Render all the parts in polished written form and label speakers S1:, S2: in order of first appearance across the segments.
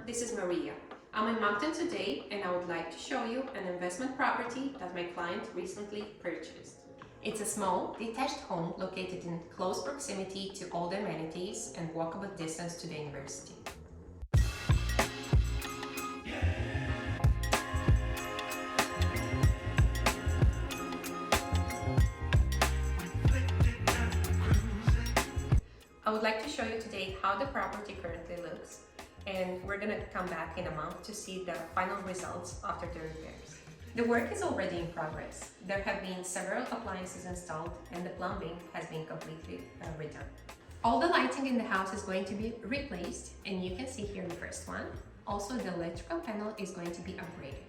S1: this is Maria. I'm in Moncton today and I would like to show you an investment property that my client recently purchased. It's a small, detached home located in close proximity to all the amenities and walkable distance to the university. I would like to show you today how the property currently looks, and we're going to come back in a month to see the final results after the repairs. The work is already in progress. There have been several appliances installed and the plumbing has been completely redone. All the lighting in the house is going to be replaced, and you can see here the first one. Also, the electrical panel is going to be upgraded.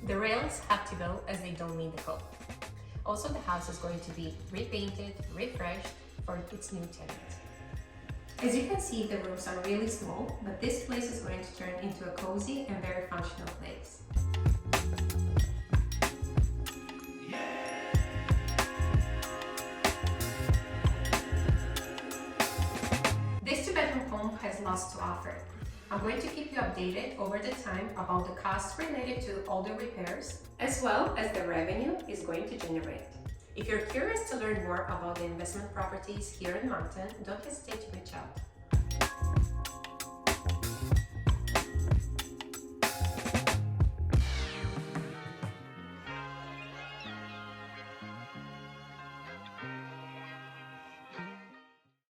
S1: The rails have to go as they don't meet the code. Also, the house is going to be repainted, refreshed for its new tenant. As you can see, the rooms are really small, but this place is going to turn into a cozy and very functional place. This two-bedroom home has lots to offer. I'm going to keep you updated over the time about the costs related to all the repairs, as well as the revenue it's going to generate. If you're curious to learn more about the investment properties here in Moncton, don't hesitate to reach out.